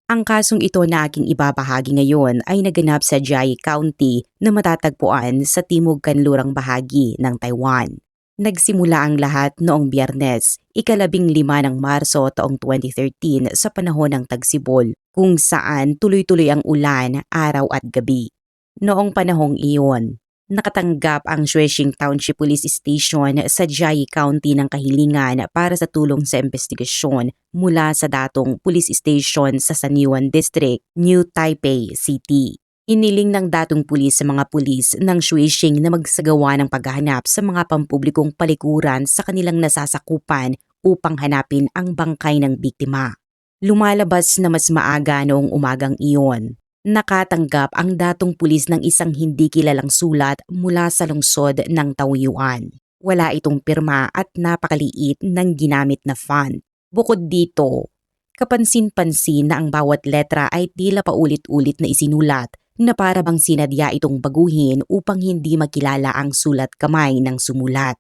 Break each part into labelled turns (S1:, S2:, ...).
S1: Ang kasong ito na aking ibabahagi ngayon ay naganap sa Jiayi County na matatagpuan sa timog kanlurang bahagi ng Taiwan. Nagsimula ang lahat noong Biyernes, 15 ng Marso taong 2013 sa panahon ng tagsibol kung saan tuloy-tuloy ang ulan araw at gabi. Noong panahong iyon, nakatanggap ang Shuishing Township Police Station sa Jiayi County ng kahilingan para sa tulong sa investigasyon mula sa datong police station sa Sanyuan District, New Taipei City. Iniling ng datong pulis sa mga pulis ng Shuishing na magsagawa ng paghahanap sa mga pampublikong palikuran sa kanilang nasasakupan upang hanapin ang bangkay ng biktima. Lumalabas na mas maaga noong umagang iyon. Nakatanggap ang datong pulis ng isang hindi kilalang sulat mula sa lungsod ng Taoyuan. Wala itong pirma at napakaliit ng ginamit na font. Bukod dito, kapansin-pansin na ang bawat letra ay tila paulit-ulit na isinulat na para bang sinadya itong baguhin upang hindi makilala ang sulat kamay ng sumulat.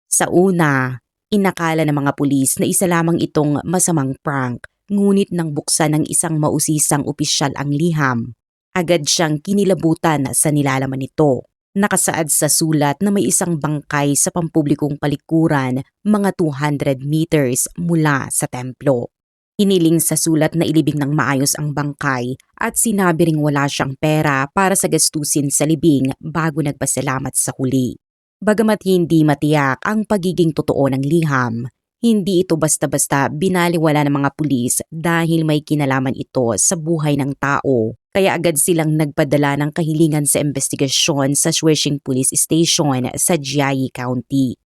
S1: Sa una, inakala ng mga pulis na isa lamang itong masamang prank, ngunit nang buksan ng isang mausisang opisyal ang liham, agad siyang kinilabutan sa nilalaman nito. Nakasaad sa sulat na may isang bangkay sa pampublikong palikuran mga 200 meters mula sa templo. Hiniling sa sulat na ilibing ng maayos ang bangkay at sinabi ring wala siyang pera para sa gastusin sa libing bago nagpasalamat sa huli. Bagamat hindi matiyak ang pagiging totoo ng liham, hindi ito basta-basta binaliwala ng mga pulis dahil may kinalaman ito sa buhay ng tao, kaya agad silang nagpadala ng kahilingan sa investigasyon sa Shuishing Police Station sa Jiayi County.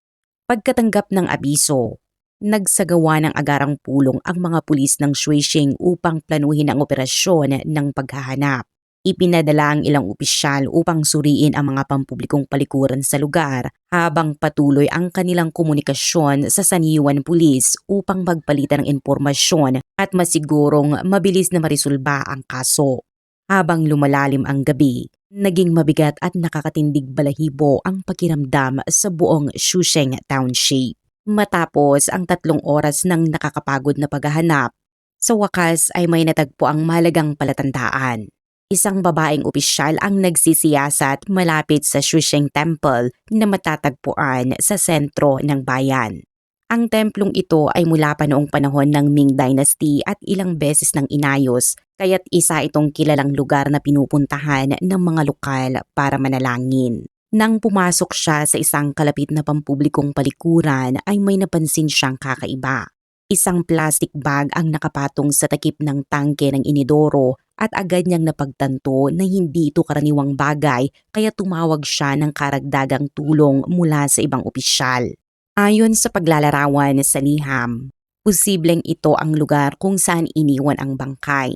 S1: Pagkatanggap ng abiso, nagsagawa ng agarang pulong ang mga pulis ng Shuishing upang planuhin ang operasyon ng paghahanap. Ipinadala ang ilang opisyal upang suriin ang mga pampublikong palikuran sa lugar habang patuloy ang kanilang komunikasyon sa Sanyuan Police upang magpalitan ng impormasyon at masigurong mabilis na marisolba ang kaso. Habang lumalalim ang gabi, naging mabigat at nakakatindig balahibo ang pakiramdam sa buong Shuishing Township. Matapos ang 3 oras ng nakakapagod na paghahanap, sa wakas ay may natagpo ang mahalagang palatandaan. Isang babaeng opisyal ang nagsisiyasat malapit sa Shuishing Temple na matatagpuan sa sentro ng bayan. Ang templong ito ay mula pa noong panahon ng Ming Dynasty at ilang beses nang inayos, kaya't isa itong kilalang lugar na pinupuntahan ng mga lokal para manalangin. Nang pumasok siya sa isang kalapit na pampublikong palikuran ay may napansin siyang kakaiba. Isang plastic bag ang nakapatong sa takip ng tangke ng inidoro at agad niyang napagtanto na hindi ito karaniwang bagay kaya tumawag siya ng karagdagang tulong mula sa ibang opisyal. Ayon sa paglalarawan sa liham, posibleng ito ang lugar kung saan iniwan ang bangkay.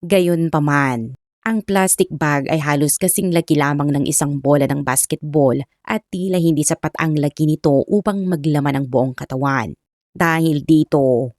S1: Gayunpaman, ang plastic bag ay halos kasing laki lamang ng isang bola ng basketball at tila hindi sapat ang laki nito upang maglaman ang buong katawan. Dahil dito,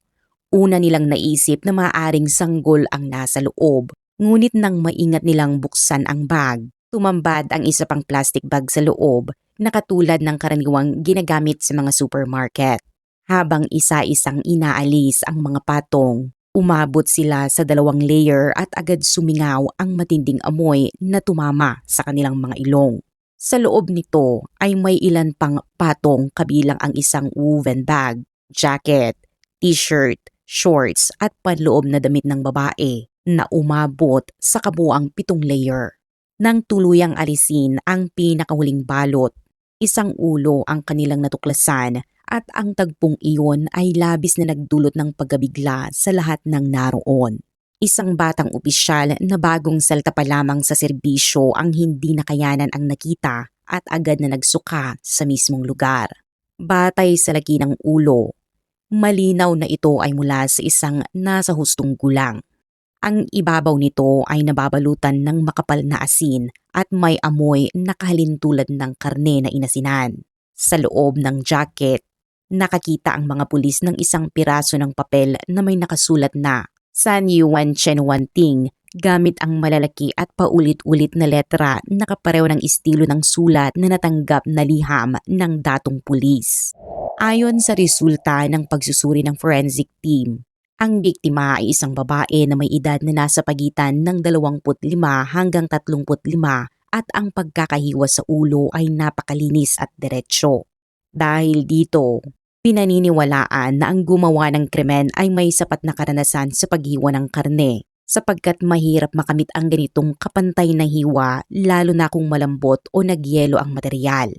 S1: una nilang naisip na maaaring sanggol ang nasa loob, ngunit nang maingat nilang buksan ang bag, tumambad ang isa pang plastic bag sa loob na katulad ng karaniwang ginagamit sa mga supermarket. Habang isa-isang inaalis ang mga patong, umabot sila sa 2 layer at agad sumingaw ang matinding amoy na tumama sa kanilang mga ilong. Sa loob nito ay may ilan pang patong kabilang ang isang woven bag, jacket, t-shirt, shorts at panloob na damit ng babae na umabot sa kabuuang 7 layer. Nang tuluyang alisin ang pinakahuling balot, isang ulo ang kanilang natuklasan at ang tagpong iyon ay labis na nagdulot ng pagkabigla sa lahat ng naroon. Isang batang opisyal na bagong salta pa lamang sa serbisyo ang hindi nakayanan ang nakita at agad na nagsuka sa mismong lugar. Batay sa laki ng ulo, malinaw na ito ay mula sa isang nasa hustong gulang. Ang ibabaw nito ay nababalutan ng makapal na asin at may amoy na kahalintulad ng karne na inasinan. Sa loob ng jacket, nakakita ang mga pulis ng isang piraso ng papel na may nakasulat na San Yuan Chen Wan Ting gamit ang malalaki at paulit-ulit na letra na kapareho ng estilo ng sulat na natanggap na liham ng datong pulis. Ayon sa resulta ng pagsusuri ng forensic team, Ang biktima ay isang babae na may edad na nasa pagitan ng 25 hanggang 35 at ang pagkakahiwa sa ulo ay napakalinis at diretsyo. Dahil dito, pinaniniwalaan na ang gumawa ng krimen ay may sapat na karanasan sa paghiwa ng karne sapagkat mahirap makamit ang ganitong kapantay na hiwa lalo na kung malambot o nagyelo ang material.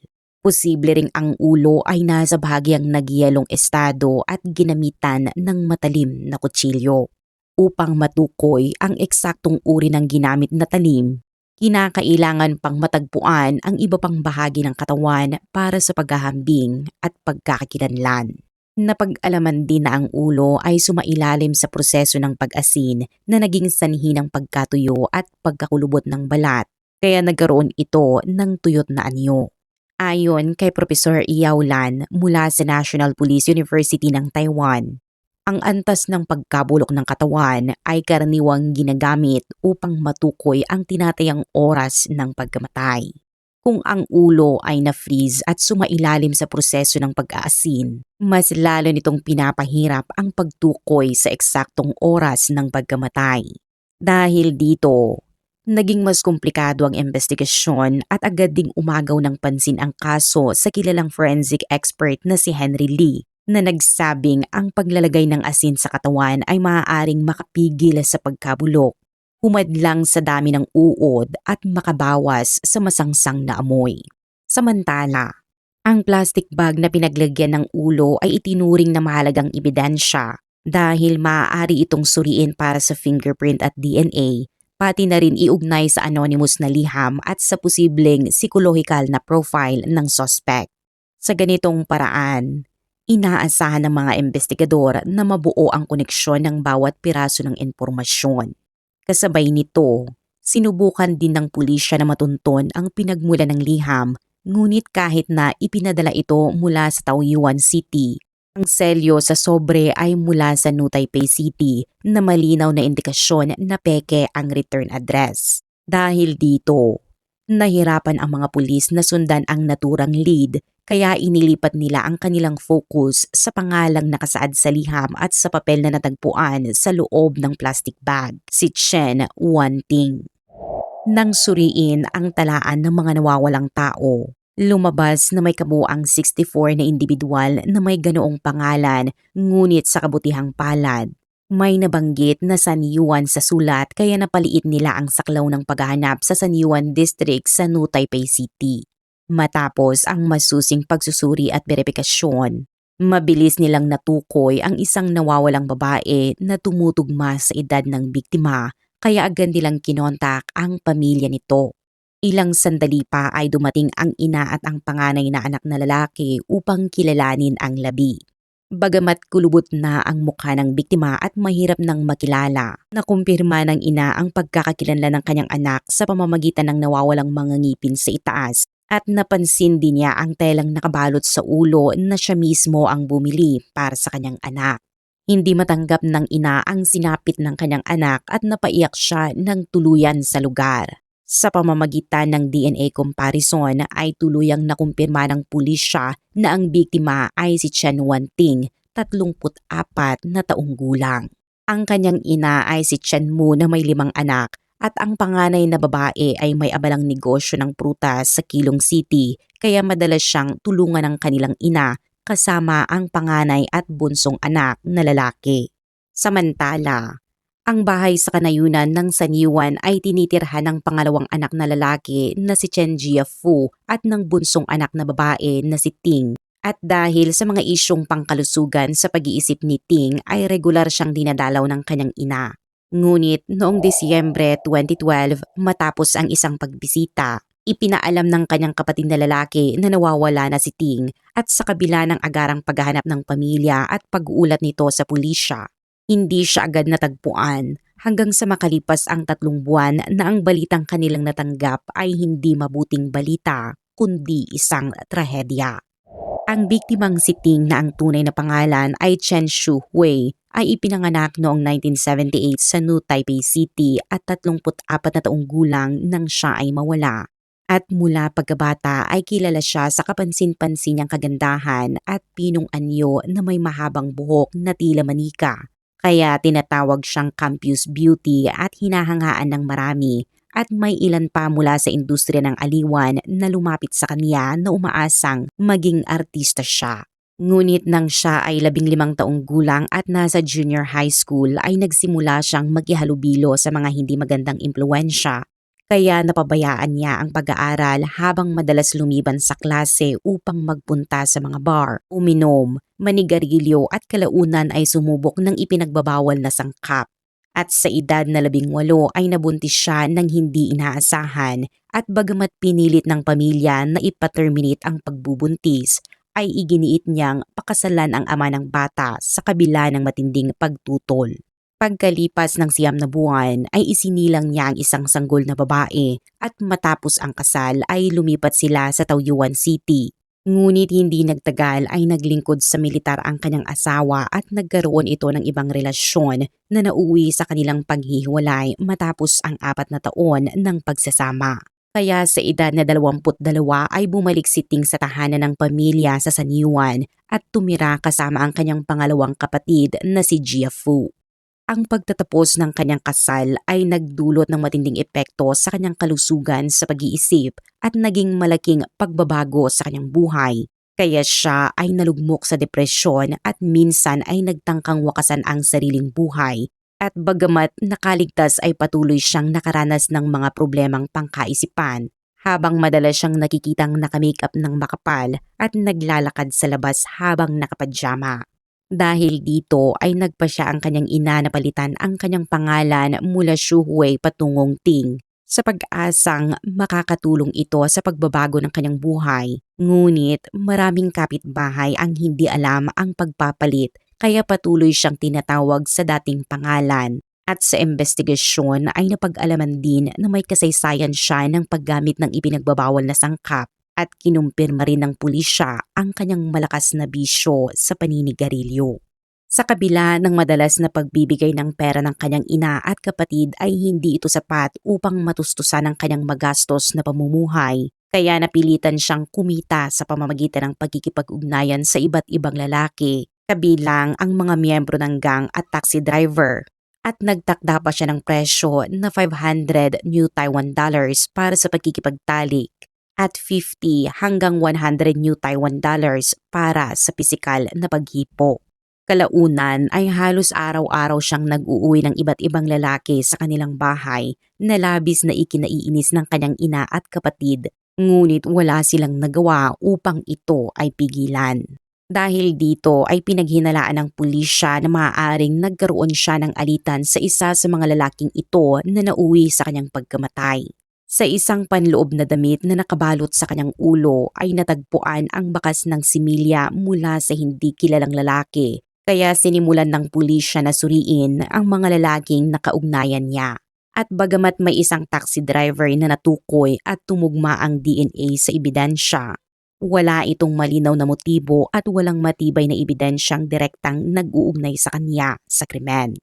S1: Posible ring ang ulo ay nasa bahagyang nagyelong estado at ginamitan ng matalim na kutsilyo. Upang matukoy ang eksaktong uri ng ginamit na talim, kinakailangan pang matagpuan ang iba pang bahagi ng katawan para sa paghahambing at pagkakakilanlan. Napag-alaman din na ang ulo ay sumailalim sa proseso ng pag-asin na naging sanhi ng pagkatuyo at pagkakulubot ng balat, kaya nagkaroon ito ng tuyot na anyo. Ayon kay Professor Yao Lan mula sa National Police University ng Taiwan, ang antas ng pagkabulok ng katawan ay karaniwang ginagamit upang matukoy ang tinatayang oras ng pagkamatay. Kung ang ulo ay na-freeze at sumailalim sa proseso ng pag-aasin, mas lalo nitong pinapahirap ang pagtukoy sa eksaktong oras ng pagkamatay. Dahil dito, naging mas komplikado ang investigasyon at agad ding umagaw ng pansin ang kaso sa kilalang forensic expert na si Henry Lee na nagsabing ang paglalagay ng asin sa katawan ay maaaring makapigil sa pagkabulok, humadlang sa dami ng uod at makabawas sa masangsang na amoy. Samantala, ang plastic bag na pinaglagyan ng ulo ay itinuring na mahalagang ebidensya dahil maaari itong suriin para sa fingerprint at DNA, pati na rin iugnay sa anonymous na liham at sa posibleng psikolohikal na profile ng suspect. Sa ganitong paraan, inaasahan ng mga investigador na mabuo ang koneksyon ng bawat piraso ng impormasyon. Kasabay nito, sinubukan din ng pulisya na matunton ang pinagmula ng liham, ngunit kahit na ipinadala ito mula sa Taoyuan City, ang selyo sa sobre ay mula sa New Taipei City na malinaw na indikasyon na peke ang return address. Dahil dito, nahirapan ang mga pulis na sundan ang naturang lead kaya inilipat nila ang kanilang focus sa pangalang nakasaad sa liham at sa papel na natagpuan sa loob ng plastic bag, si Chen Wanting. Nang suriin ang talaan ng mga nawawalang tao, lumabas na may kabuuang 64 na individual na may ganoong pangalan, ngunit sa kabutihang palad, may nabanggit na San Yuan sa sulat kaya napaliit nila ang saklaw ng paghahanap sa San Yuan District sa New Taipei City. Matapos ang masusing pagsusuri at beripikasyon, mabilis nilang natukoy ang isang nawawalang babae na tumutugma sa edad ng biktima kaya agad nilang kinontak ang pamilya nito. Ilang sandali pa ay dumating ang ina at ang panganay na anak na lalaki upang kilalanin ang labi. Bagamat kulubot na ang mukha ng biktima at mahirap nang makilala, nakumpirma ng ina ang pagkakakilanlan ng kanyang anak sa pamamagitan ng nawawalang mga ngipin sa itaas at napansin din niya ang telang nakabalot sa ulo na siya mismo ang bumili para sa kanyang anak. Hindi matanggap ng ina ang sinapit ng kanyang anak at napaiyak siya ng tuluyan sa lugar. Sa pamamagitan ng DNA comparison ay tuluyang nakumpirma ng pulisya na ang biktima ay si Chen Wanting, 34 na taong gulang. Ang kanyang ina ay si Chen Mu na may 5 anak at ang panganay na babae ay may abalang negosyo ng prutas sa Keelung City kaya madalas siyang tulungan ng kanilang ina kasama ang panganay at bunsong anak na lalaki. Samantala, ang bahay sa kanayunan ng San Yuan ay tinitirhan ng pangalawang anak na lalaki na si Chen Jiafu at ng bunsong anak na babae na si Ting. At dahil sa mga isyong pangkalusugan sa pag-iisip ni Ting ay regular siyang dinadalaw ng kanyang ina. Ngunit noong Disyembre 2012 matapos ang isang pagbisita, ipinaalam ng kanyang kapatid na lalaki na nawawala na si Ting at sa kabila ng agarang paghahanap ng pamilya at pag-uulat nito sa pulisya, hindi siya agad natagpuan hanggang sa makalipas ang 3 buwan na ang balitang kanilang natanggap ay hindi mabuting balita kundi isang trahedya. Ang biktimang si Ting na ang tunay na pangalan ay Chen Shu Hui ay ipinanganak noong 1978 sa New Taipei City at 34 na taong gulang nang siya ay mawala. At mula pagkabata ay kilala siya sa kapansin-pansin niyang kagandahan at pinong anyo na may mahabang buhok na tila manika. Kaya tinatawag siyang campus beauty at hinahangaan ng marami at may ilan pa mula sa industriya ng aliwan na lumapit sa kanya na umaasang maging artista siya. Ngunit nang siya ay 15 taong gulang at nasa junior high school ay nagsimula siyang maghihalubilo sa mga hindi magandang impluwensya. Kaya napabayaan niya ang pag-aaral habang madalas lumiban sa klase upang magpunta sa mga bar, uminom, manigarilyo at kalaunan ay sumubok ng ipinagbabawal na sangkap. At sa edad na 18 ay nabuntis siya ng hindi inaasahan at bagamat pinilit ng pamilya na ipaterminate ang pagbubuntis, ay iginiit niyang pakasalan ang ama ng bata sa kabila ng matinding pagtutol. Pagkalipas ng 9 na buwan ay isinilang niya ang isang sanggol na babae at matapos ang kasal ay lumipat sila sa Tauyuan City. Ngunit hindi nagtagal ay naglingkod sa militar ang kanyang asawa at nagkaroon ito ng ibang relasyon na nauwi sa kanilang paghihiwalay matapos ang 4 na taon ng pagsasama. Kaya sa edad na 22 ay bumalik si Ting sa tahanan ng pamilya sa San Juan at tumira kasama ang kanyang pangalawang kapatid na si Jia Fu. Ang pagtatapos ng kanyang kasal ay nagdulot ng matinding epekto sa kanyang kalusugan sa pag-iisip at naging malaking pagbabago sa kanyang buhay. Kaya siya ay nalugmok sa depresyon at minsan ay nagtangkang wakasan ang sariling buhay. At bagamat nakaligtas ay patuloy siyang nakaranas ng mga problemang pangkaisipan habang madalas siyang nakikitang nakamakeup ng makapal at naglalakad sa labas habang nakapadyama. Dahil dito ay nagpa siya ang kanyang ina na palitan ang kanyang pangalan mula Shuhui patungong Ting sa pag-asang makakatulong ito sa pagbabago ng kanyang buhay. Ngunit maraming kapitbahay ang hindi alam ang pagpapalit kaya patuloy siyang tinatawag sa dating pangalan. At sa investigasyon ay napag-alaman din na may kasaysayan siya ng paggamit ng ipinagbabawal na sangkap. At kinumpirma rin ng pulisya ang kanyang malakas na bisyo sa paninigarilyo. Sa kabila ng madalas na pagbibigay ng pera ng kanyang ina at kapatid ay hindi ito sapat upang matustusan ang kanyang magastos na pamumuhay. Kaya napilitan siyang kumita sa pamamagitan ng pagkikipag-ugnayan sa iba't ibang lalaki, kabilang ang mga miyembro ng gang at taxi driver. At nagtakda pa siya ng presyo na 500 New Taiwan dollars para sa pagkikipagtalik at 50 hanggang 100 New Taiwan dollars para sa pisikal na paghipo. Kalaunan ay halos araw-araw siyang nag-uuwi ng iba't ibang lalaki sa kanilang bahay na labis na ikinaiinis ng kanyang ina at kapatid, ngunit wala silang nagawa upang ito ay pigilan. Dahil dito ay pinaghinalaan ng pulisya na maaaring nagkaroon siya ng alitan sa isa sa mga lalaking ito na nauwi sa kanyang pagkamatay. Sa isang panloob na damit na nakabalot sa kanyang ulo ay natagpuan ang bakas ng similya mula sa hindi kilalang lalaki, kaya sinimulan ng pulisya na suriin ang mga lalaking nakaugnayan niya. At bagamat may isang taxi driver na natukoy at tumugma ang DNA sa ebidensya, wala itong malinaw na motibo at walang matibay na ebidensyang direktang nag-uugnay sa kanya sa krimen.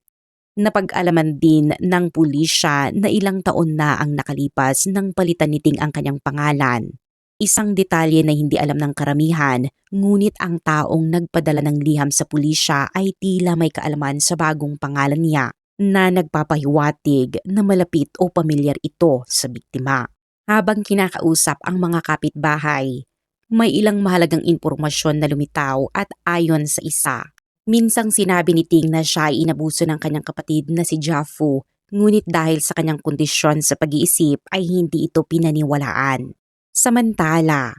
S1: Napag-alaman din ng pulisya na ilang taon na ang nakalipas nang palitan ni Ting ang kanyang pangalan. Isang detalye na hindi alam ng karamihan, ngunit ang taong nagpadala ng liham sa pulisya ay tila may kaalaman sa bagong pangalan niya na nagpapahiwatig na malapit o pamilyar ito sa biktima. Habang kinakausap ang mga kapitbahay, may ilang mahalagang impormasyon na lumitaw at ayon sa isa. Minsang sinabi ni Ting na siya ay inabuso ng kanyang kapatid na si Jia Fu, ngunit dahil sa kanyang kondisyon sa pag-iisip ay hindi ito pinaniwalaan. Samantala,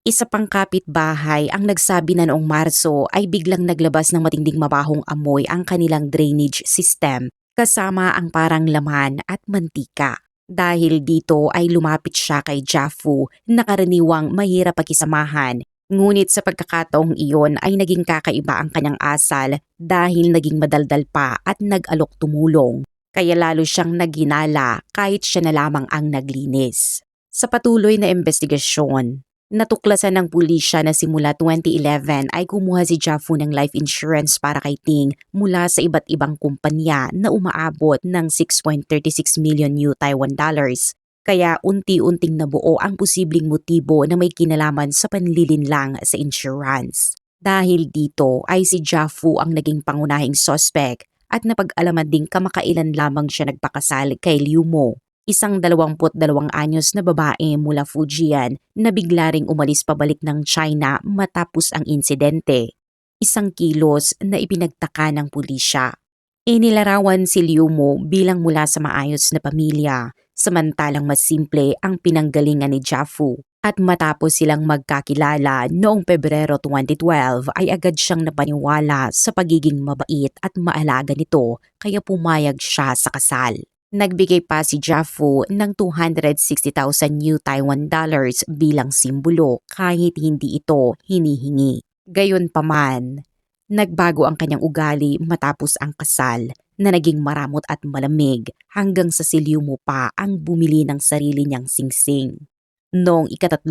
S1: isa pang kapitbahay ang nagsabi na noong Marso ay biglang naglabas ng matinding mabahong amoy ang kanilang drainage system kasama ang parang laman at mantika. Dahil dito ay lumapit siya kay Jia Fu na karaniwang mahirap pakisamahan. Ngunit sa pagkakataong iyon ay naging kakaiba ang kanyang asal dahil naging madaldal pa at nag-alok tumulong. Kaya lalo siyang naghinala kahit siya na lamang ang naglinis. Sa patuloy na investigasyon, natuklasan ng pulisya na simula 2011 ay kumuha si Jia Fu ng life insurance para kay Ting mula sa iba't ibang kumpanya na umaabot ng 6.36 million New Taiwan dollars. Kaya unti-unting nabuo ang posibleng motibo na may kinalaman sa panlilinlang sa insurance. Dahil dito ay si Jia Fu ang naging pangunahing suspect at napag-alaman ding kamakailan lamang siya nagpakasal kay Liu Mo, isang 22 anyos na babae mula Fujian na bigla ring umalis pabalik ng China matapos ang insidente. Isang kilos na ipinagtaka ng pulisya. Inilarawan si Liu Mo bilang mula sa maayos na pamilya, samantalang mas simple ang pinanggalingan ni Jiafu. At matapos silang magkakilala noong Pebrero 2012 ay agad siyang napaniwala sa pagiging mabait at maalaga nito kaya pumayag siya sa kasal. Nagbigay pa si Jiafu ng 260,000 new Taiwan dollars bilang simbolo kahit hindi ito hinihingi. Gayunpaman, nagbago ang kanyang ugali matapos ang kasal na naging maramot at malamig hanggang sa si Liu Mo pa ang bumili ng sarili niyang singsing. Noong ika-30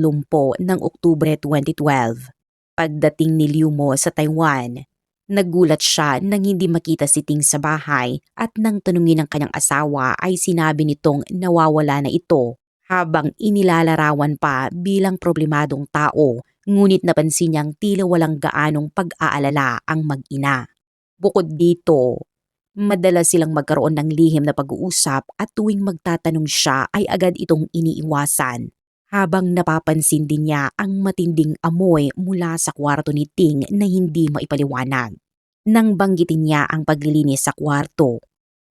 S1: ng Oktubre 2012, pagdating ni Liu Mo sa Taiwan, nagulat siya nang hindi makita si Ting sa bahay at nang tanungin ng kanyang asawa ay sinabi nitong nawawala na ito habang inilalarawan pa bilang problemadong tao, ngunit napansin niyang tila walang gaanong pag-aalala ang mag-ina. Bukod dito, madalas silang magkaroon ng lihim na pag-uusap at tuwing magtatanong siya ay agad itong iniiwasan. Habang napapansin din niya ang matinding amoy mula sa kwarto ni Ting na hindi maipaliwanag. Nang banggitin niya ang paglilinis sa kwarto,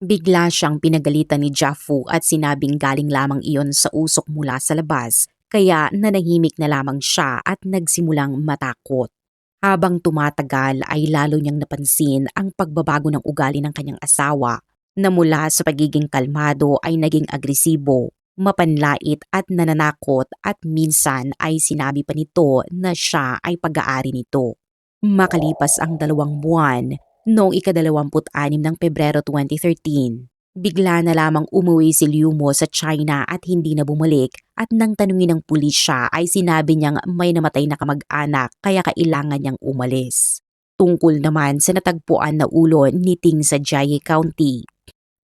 S1: bigla siyang pinagalitan ni Jiafu at sinabing galing lamang iyon sa usok mula sa labas, kaya nanahimik na lamang siya at nagsimulang matakot. Habang tumatagal ay lalo niyang napansin ang pagbabago ng ugali ng kanyang asawa na mula sa pagiging kalmado ay naging agresibo, mapanlait at nananakot at minsan ay sinabi pa nito na siya ay pag-aari nito. Makalipas ang 2 buwan, noong ika-26 ng Pebrero 2013, bigla na lamang umuwi si Liu Mo sa China at hindi na bumalik at nang tanungin ng pulisya ay sinabi niyang may namatay na kamag-anak kaya kailangan niyang umalis. Tungkol naman sa natagpuan na ulo ni Ting sa Jiayi County,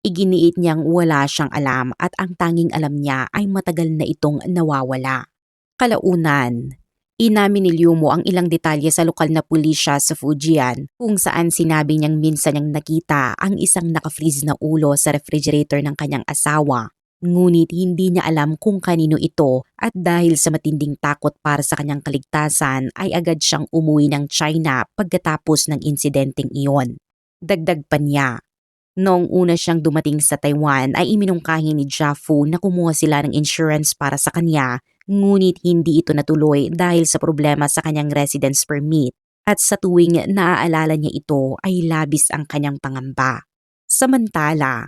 S1: iginiit niyang wala siyang alam at ang tanging alam niya ay matagal na itong nawawala. Kalaunan, inamin ni Liu Mo ang ilang detalye sa lokal na pulisya sa Fujian kung saan sinabi niyang minsan niyang nakita ang isang naka-freeze na ulo sa refrigerator ng kanyang asawa. Ngunit hindi niya alam kung kanino ito at dahil sa matinding takot para sa kanyang kaligtasan ay agad siyang umuwi ng China pagkatapos ng insidenteng iyon. Dagdag pa niya, noong una siyang dumating sa Taiwan ay iminungkahi ni Jiafu na kumuha sila ng insurance para sa kanya, ngunit hindi ito natuloy dahil sa problema sa kanyang residence permit at sa tuwing naaalala niya ito ay labis ang kanyang pangamba. Samantala,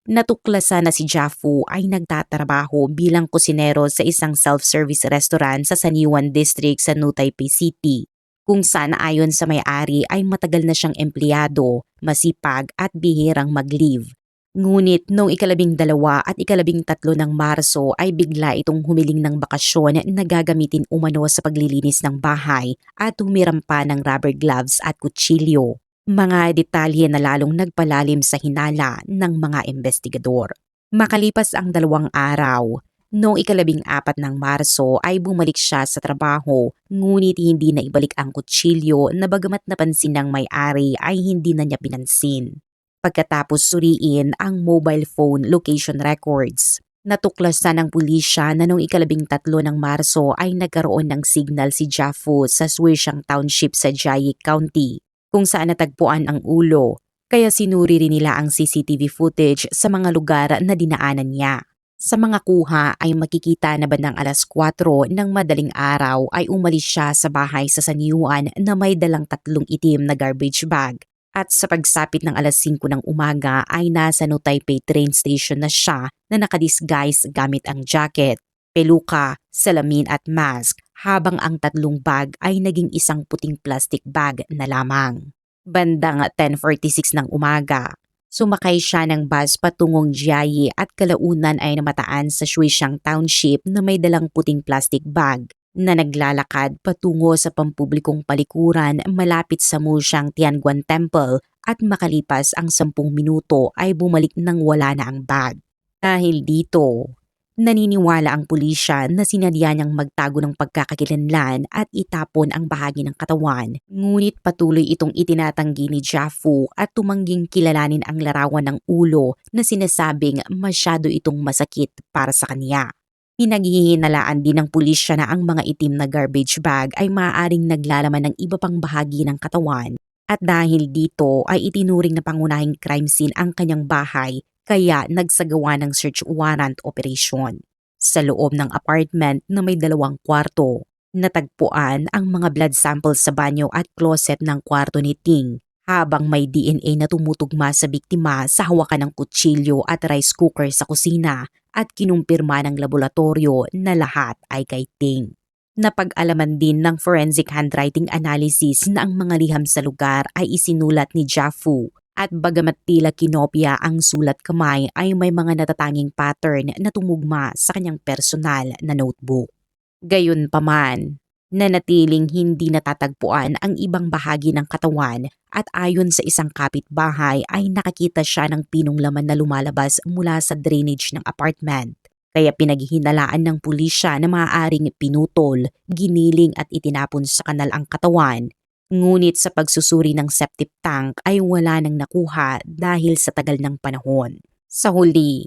S1: natuklasan na si Jiafu ay nagtatrabaho bilang kusinero sa isang self-service restaurant sa Sanyuan District sa New Taipei City, kung saan ayon sa may-ari ay matagal na siyang empleyado, masipag at bihirang mag-leave. Ngunit noong ika-12 at ika-13 ng Marso ay bigla itong humiling ng bakasyon na gagamitin umano sa paglilinis ng bahay at humiram pa ng rubber gloves at kutsilyo. Mga detalye na lalong nagpalalim sa hinala ng mga investigador. Makalipas ang 2 araw, noong ika-14 ng Marso ay bumalik siya sa trabaho, ngunit hindi na ibalik ang kutsilyo na bagamat napansin ng may-ari ay hindi na niya pinansin. Pagkatapos suriin ang mobile phone location records, natuklasan ng pulisya na noong ika-13 ng Marso ay nagkaroon ng signal si Jiafu sa Shuishang Township sa Jiayi County, kung saan natagpuan ang ulo, kaya sinuri rin nila ang CCTV footage sa mga lugar na dinaanan niya. Sa mga kuha ay makikita na bandang 4:00 ng madaling araw ay umalis siya sa bahay sa Sanyuan na may dalang 3 itim na garbage bag at sa pagsapit ng 5:00 ng umaga ay nasa New Taipei train station na siya na nakadisguise gamit ang jacket, peluka, salamin at mask habang ang 3 bag ay naging isang puting plastic bag na lamang. Bandang 10:46 ng umaga, sumakay siya ng bus patungong Jiayi at kalaunan ay namataan sa Shuishang Township na may dalang puting plastic bag na naglalakad patungo sa pampublikong palikuran malapit sa Muxiang Tianguan Temple at makalipas ang 10 minuto ay bumalik nang wala na ang bag. Dahil dito, Naniniwala ang pulisya na sinadya niyang magtago ng pagkakakilanlan at itapon ang bahagi ng katawan. Ngunit patuloy itong itinatanggi ni Jiafu at tumangging kilalanin ang larawan ng ulo na sinasabing masyado itong masakit para sa kanya. Pinaghihinalaan din ng pulisya na ang mga itim na garbage bag ay maaaring naglalaman ng iba pang bahagi ng katawan. At dahil dito ay itinuring na pangunahing crime scene ang kanyang bahay, kaya nagsagawa ng search warrant operation. Sa loob ng apartment na may 2 kwarto, natagpuan ang mga blood samples sa banyo at closet ng kwarto ni Ting, habang may DNA na tumutugma sa biktima sa hawakan ng kutsilyo at rice cooker sa kusina at kinumpirma ng laboratorio na lahat ay kay Ting. Napag-alaman din ng forensic handwriting analysis na ang mga liham sa lugar ay isinulat ni Jiafu. At bagamat tila kinopya ang sulat kamay ay may mga natatanging pattern na tumugma sa kanyang personal na notebook. Gayunpaman, nanatiling hindi natatagpuan ang ibang bahagi ng katawan at ayon sa isang kapitbahay ay nakakita siya ng pinong laman na lumalabas mula sa drainage ng apartment. Kaya pinaghihinalaan ng pulisya na maaaring pinutol, giniling at itinapon sa kanal ang katawan. Ngunit sa pagsusuri ng septic tank ay wala nang nakuha dahil sa tagal ng panahon. Sa huli,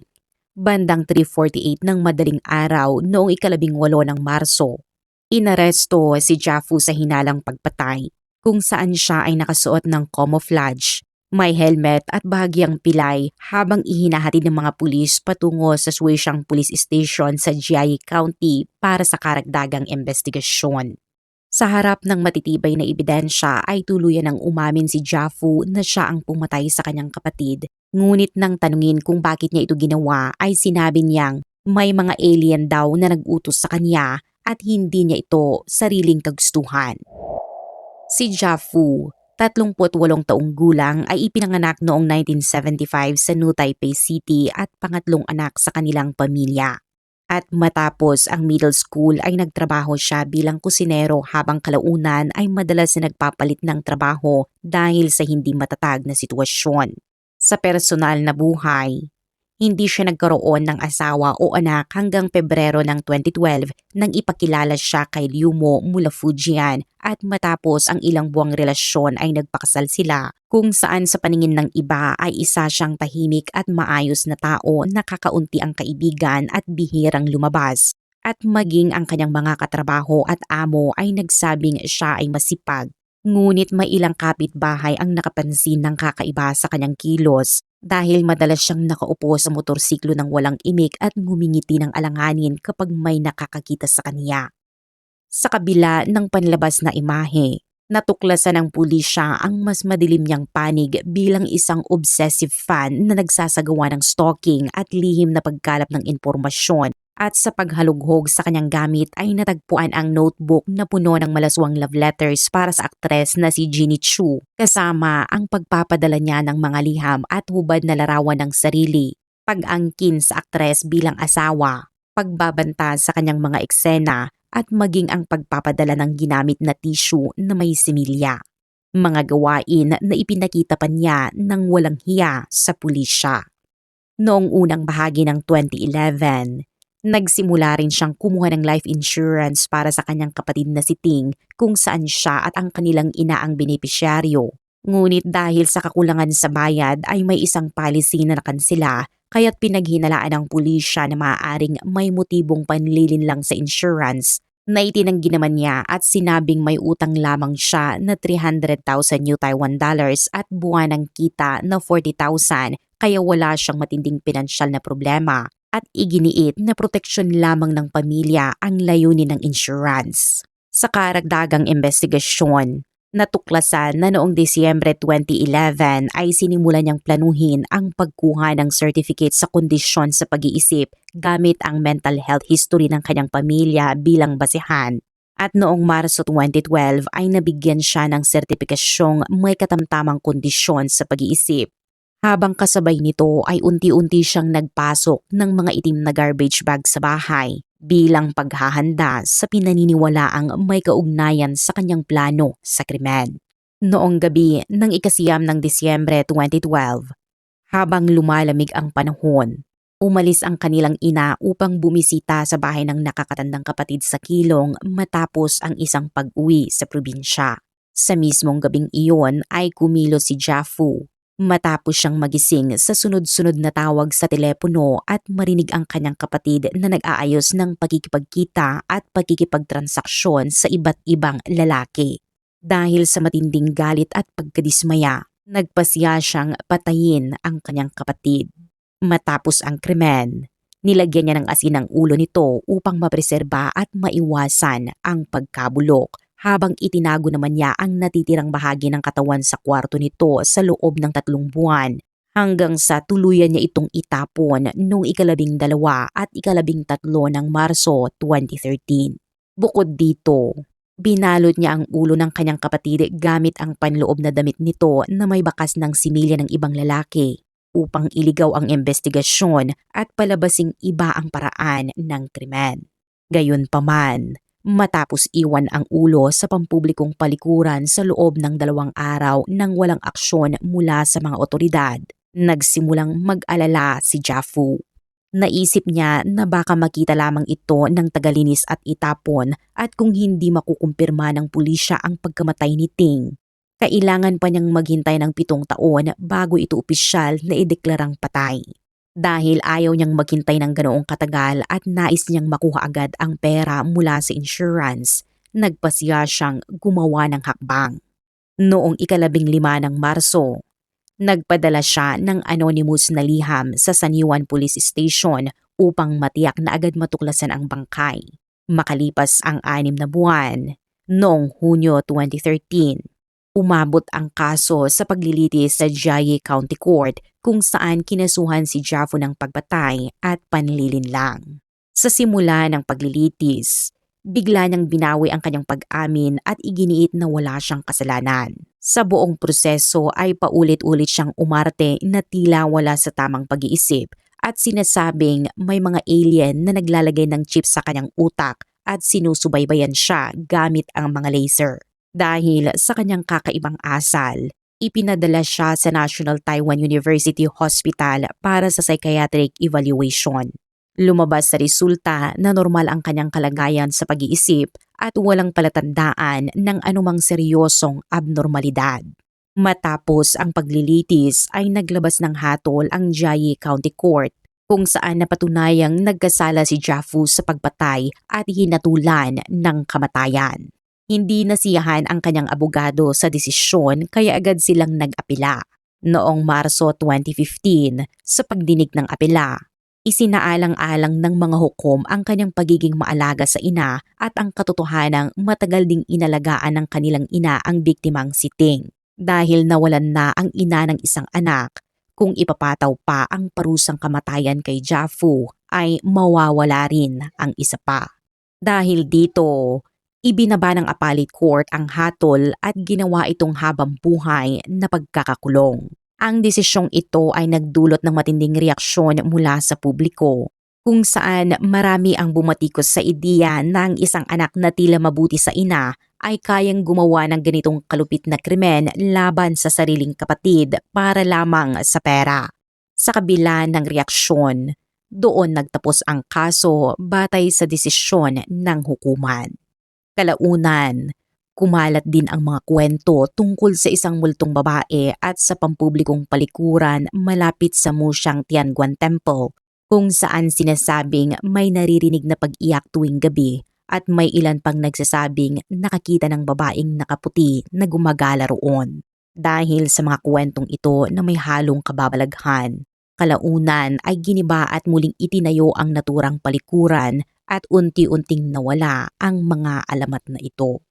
S1: bandang 3:48 ng madaling araw noong 18 ng Marso, inaresto si Jiafu sa hinalang pagpatay kung saan siya ay nakasuot ng camouflage, may helmet at bahagyang pilay habang ihinahatid ng mga pulis patungo sa Shuishang Police Station sa Jiayi County para sa karagdagang investigasyon. Sa harap ng matitibay na ebidensya ay tuluyan ng umamin si Jiafu na siya ang pumatay sa kanyang kapatid. Ngunit nang tanungin kung bakit niya ito ginawa ay sinabi niyang may mga alien daw na nag-utos sa kanya at hindi niya ito sariling kagustuhan. Si Jiafu, 38 taong gulang, ay ipinanganak noong 1975 sa New Taipei City at pangatlong anak sa kanilang pamilya. At matapos ang middle school ay nagtrabaho siya bilang kusinero habang kalaunan ay madalas na nagpapalit ng trabaho dahil sa hindi matatag na sitwasyon. Sa personal na buhay, hindi siya nagkaroon ng asawa o anak hanggang Pebrero ng 2012 nang ipakilala siya kay Liumo mula Fujian at matapos ang ilang buwang relasyon ay nagpakasal sila kung saan sa paningin ng iba ay isa siyang tahimik at maayos na tao na kakaunti ang kaibigan at bihirang lumabas at maging ang kanyang mga katrabaho at amo ay nagsabing siya ay masipag. Ngunit may ilang kapitbahay ang nakapansin ng kakaiba sa kanyang kilos dahil madalas siyang nakaupo sa motorsiklo ng walang imik at ngumingiti ng alanganin kapag may nakakakita sa kanya. Sa kabila ng panlabas na imahe, natuklasan ng pulisya ang mas madilim niyang panig bilang isang obsessive fan na nagsasagawa ng stalking at lihim na pagkalap ng impormasyon. At sa paghalughog sa kanyang gamit ay natagpuan ang notebook na puno ng malaswang love letters para sa aktres na si Jeannie Chu, kasama ang pagpapadala niya ng mga liham at hubad na larawan ng sarili, pag-angkin sa aktres bilang asawa, pagbabanta sa kanyang mga eksena at maging ang pagpapadala ng ginamit na tissue na may similya. Mga gawain na ipinakita pa niya ng walang hiya sa pulisya. Noong unang bahagi ng 2011, nagsimula rin siyang kumuha ng life insurance para sa kanyang kapatid na si Ting kung saan siya at ang kanilang ina ang benepisyaryo. Ngunit dahil sa kakulangan sa bayad ay may isang policy na nakansela kaya't pinaghinalaan ng pulisya na maaaring may motibong panlilin lang sa insurance na itinanggi naman niya at sinabing may utang lamang siya na 300,000 New Taiwan dollars at buwanang kita na 40,000 kaya wala siyang matinding pinansyal na problema. At iginiit na proteksyon lamang ng pamilya ang layunin ng insurance. Sa karagdagang investigasyon, natuklasan na noong Disyembre 2011 ay sinimula niyang planuhin ang pagkuha ng certificate sa kondisyon sa pag-iisip gamit ang mental health history ng kanyang pamilya bilang basehan. At noong Marso 2012 ay nabigyan siya ng sertipikasyong may katamtamang kondisyon sa pag-iisip. Habang kasabay nito ay unti-unti siyang nagpasok ng mga itim na garbage bag sa bahay bilang paghahanda sa pinaniniwalaang may kaugnayan sa kanyang plano sa krimen. Noong gabi ng 9 ng Disyembre 2012, habang lumalamig ang panahon, Umalis ang kanilang ina upang bumisita sa bahay ng nakakatandang kapatid sa Kilong matapos ang isang pag-uwi sa probinsya. Sa mismong gabing iyon ay kumilos si Jafu matapos siyang magising sa sunod-sunod na tawag sa telepono at marinig ang kanyang kapatid na nag-aayos ng pagkikipagkita at pagkikipagtransaksyon sa iba't ibang lalaki. Dahil sa matinding galit at pagkadismaya, nagpasya siyang patayin ang kanyang kapatid. Matapos ang krimen, nilagyan niya ng asin ang ulo nito upang mapreserba at maiwasan ang pagkabulok habang itinago naman niya ang natitirang bahagi ng katawan sa kwarto nito sa loob ng 3 buwan hanggang sa tuluyan niya itong itapon noong 12 at 13 ng Marso 2013. Bukod dito, binalot niya ang ulo ng kanyang kapatid gamit ang panloob na damit nito na may bakas ng similya ng ibang lalaki upang iligaw ang investigasyon at palabasing iba ang paraan ng krimen. Gayunpaman, matapos iwan ang ulo sa pampublikong palikuran sa loob ng 2 araw nang walang aksyon mula sa mga otoridad, nagsimulang mag-alala si Jafu. Naisip niya na baka makita lamang ito ng tagalinis at itapon at kung hindi makukumpirma ng pulisya ang pagkamatay ni Ting, kailangan pa niyang maghintay ng 7 taon bago ito opisyal na ideklarang patay. Dahil ayaw niyang maghintay ng ganoong katagal at nais niyang makuha agad ang pera mula sa insurance, nagpasya siyang gumawa ng hakbang. Noong 15 ng Marso, nagpadala siya ng anonymous na liham sa San Juan Police Station upang matiyak na agad matuklasan ang bangkay. Makalipas ang 6 na buwan, noong Hunyo 2013, umabot ang kaso sa paglilitis sa Jiayi County Court kung saan kinasuhan si Jafu ng pagpatay at panlilinlang. Sa simula ng paglilitis, bigla niyang binawi ang kanyang pag-amin at iginiit na wala siyang kasalanan. Sa buong proseso ay paulit-ulit siyang umarte na tila wala sa tamang pag-iisip at sinasabing may mga alien na naglalagay ng chip sa kanyang utak at sinusubaybayan siya gamit ang mga laser. Dahil sa kanyang kakaibang asal, ipinadala siya sa National Taiwan University Hospital para sa psychiatric evaluation. Lumabas sa resulta na normal ang kanyang kalagayan sa pag-iisip at walang palatandaan ng anumang seryosong abnormalidad. Matapos ang paglilitis ay naglabas ng hatol ang Jiayi County Court kung saan napatunayang nagkasala si Jafu sa pagpatay at hinatulan ng kamatayan. Hindi nasiyahan ang kanyang abogado sa desisyon kaya agad silang nag-apela. Noong Marso 2015, sa pagdinig ng apela, isinaalang-alang ng mga hukom ang kanyang pagiging maalaga sa ina at ang katotohanang matagal ding inalagaan ng kanilang ina ang biktimang si Ting. Dahil nawalan na ang ina ng isang anak, kung ipapataw pa ang parusang kamatayan kay Jafu ay mawawala rin ang isa pa. Dahil dito, ibinaba ng appellate court ang hatol at ginawa itong habang buhay na pagkakakulong. Ang desisyong ito ay nagdulot ng matinding reaksyon mula sa publiko, kung saan marami ang bumatikos sa ideya na ang isang anak na tila mabuti sa ina ay kayang gumawa ng ganitong kalupit na krimen laban sa sariling kapatid para lamang sa pera. Sa kabila ng reaksyon, doon nagtapos ang kaso batay sa desisyon ng hukuman. Kalaunan, kumalat din ang mga kwento tungkol sa isang multong babae at sa pampublikong palikuran malapit sa Muxiang Tianguan Temple kung saan sinasabing may naririnig na pag-iyak tuwing gabi at may ilan pang nagsasabing nakakita ng babaeng nakaputi na gumagala roon. Dahil sa mga kwentong ito na may halong kababalaghan, kalaunan ay giniba at muling itinayo ang naturang palikuran at unti-unting nawala ang mga alamat na ito.